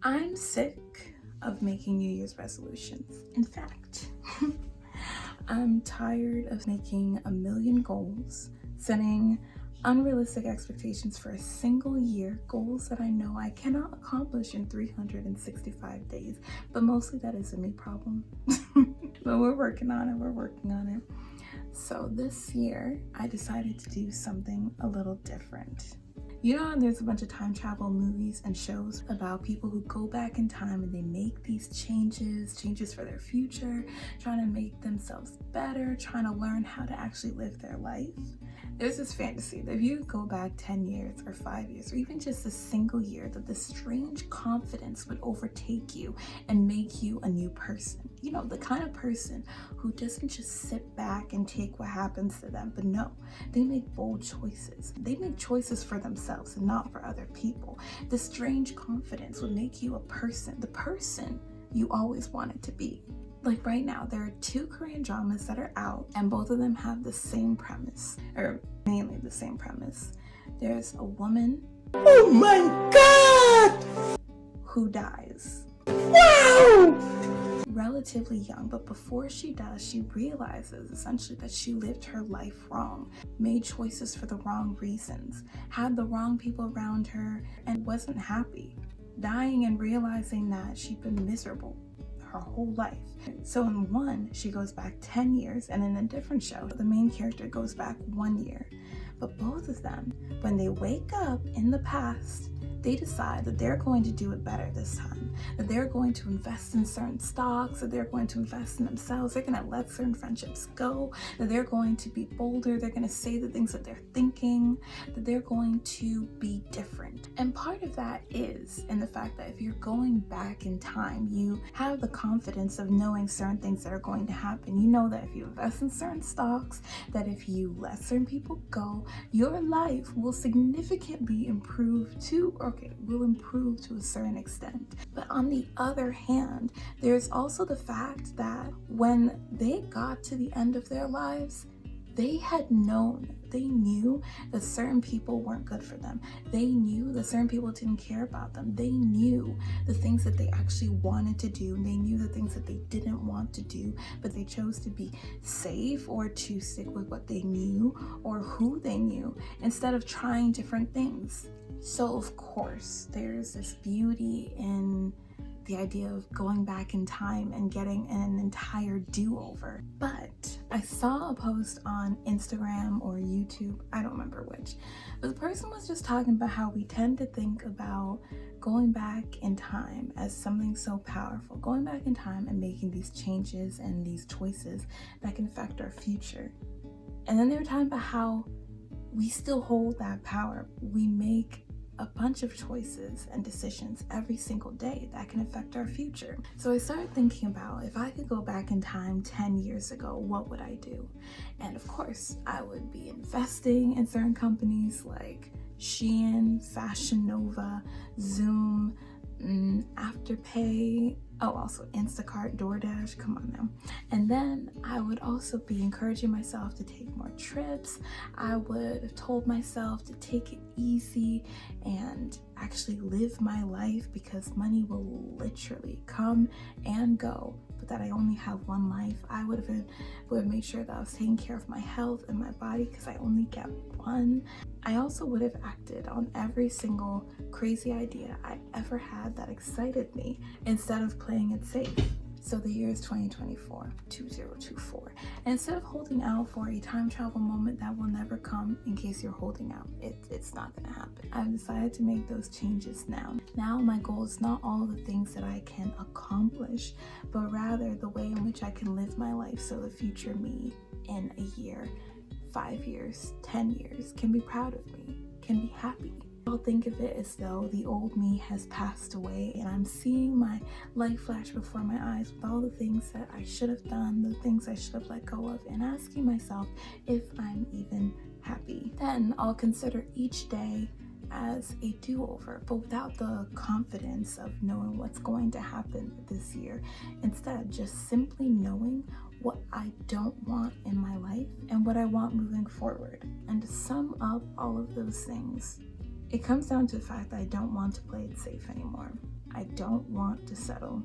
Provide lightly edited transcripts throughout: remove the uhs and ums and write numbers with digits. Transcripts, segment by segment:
I'm sick of making New Year's resolutions. In fact, I'm tired of making a million goals, setting unrealistic expectations for a single year, goals that I know I cannot accomplish in 365 days, but mostly that is a me problem. But we're working on it. So this year, I decided to do something a little different. You know, there's a bunch of time travel movies and shows about people who go back in time and they make these changes for their future, trying to make themselves better, trying to learn how to actually live their life. There's this fantasy that if you go back 10 years or 5 years or even just a single year, that this strange confidence would overtake you and make you a new person. You know, the kind of person who doesn't just sit back and take what happens to them, but no, they make bold choices. They make choices for themselves and not for other people. This strange confidence would make you a person, the person you always wanted to be. Like right now, there are 2 Korean dramas that are out, and both of them have the same premise, or mainly the same premise. There's a woman, oh my god, who dies. Wow! Relatively young, but before she does, she realizes essentially that she lived her life wrong, made choices for the wrong reasons, had the wrong people around her, and wasn't happy, dying and realizing that she'd been miserable her whole life. So in one, she goes back 10 years, and in a different show, the main character goes back 1 year. But both of them, when they wake up in the past, they decide that they're going to do it better this time, that they're going to invest in certain stocks, that they're going to invest in themselves, they're going to let certain friendships go, that they're going to be bolder, they're going to say the things that they're thinking, that they're going to be different. And part of that is in the fact that if you're going back in time, you have the confidence of knowing certain things that are going to happen. You know that if you invest in certain stocks, that if you let certain people go, your life will significantly improve will improve to a certain extent. But on the other hand, there's also the fact that when they got to the end of their lives, they knew that certain people weren't good for them. They knew that certain people didn't care about them. They knew the things that they actually wanted to do, and they knew the things that they didn't want to do, but they chose to be safe or to stick with what they knew or who they knew instead of trying different things. So of course, there's this beauty in the idea of going back in time and getting an entire do-over. But I saw a post on Instagram or YouTube, I don't remember which, but the person was just talking about how we tend to think about going back in time as something so powerful, going back in time and making these changes and these choices that can affect our future. And then they were talking about how we still hold that power. We make a bunch of choices and decisions every single day that can affect our future. So I started thinking about, if I could go back in time 10 years ago, what would I do? And of course, I would be investing in certain companies like Shein, Fashion Nova, Zoom, Afterpay, also Instacart, DoorDash, come on now. And then I would also be encouraging myself to take more trips. I would have told myself to take it easy and actually live my life, because money will literally come and go, but that I only have one life. I would have made sure that I was taking care of my health and my body, because I only get one. I also would have acted on every single crazy idea I ever had that excited me instead of playing it safe. So the year is 2024, and instead of holding out for a time travel moment that will never come, in case you're holding out, it's not gonna happen. I've decided to make those changes now. Now my goal is not all the things that I can accomplish, but rather the way in which I can live my life so the future me in a year, 5 years, 10 years can be proud of me, can be happy. I'll think of it as though the old me has passed away and I'm seeing my life flash before my eyes with all the things that I should have done, the things I should have let go of, and asking myself if I'm even happy. Then I'll consider each day as a do-over, but without the confidence of knowing what's going to happen this year. Instead, just simply knowing what I don't want in my life and what I want moving forward. And to sum up all of those things, it comes down to the fact that I don't want to play it safe anymore. I don't want to settle,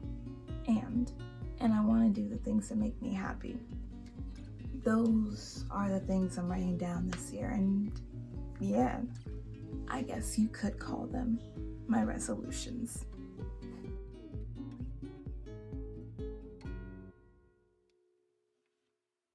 and I want to do the things that make me happy. Those are the things I'm writing down this year, and yeah, I guess you could call them my resolutions.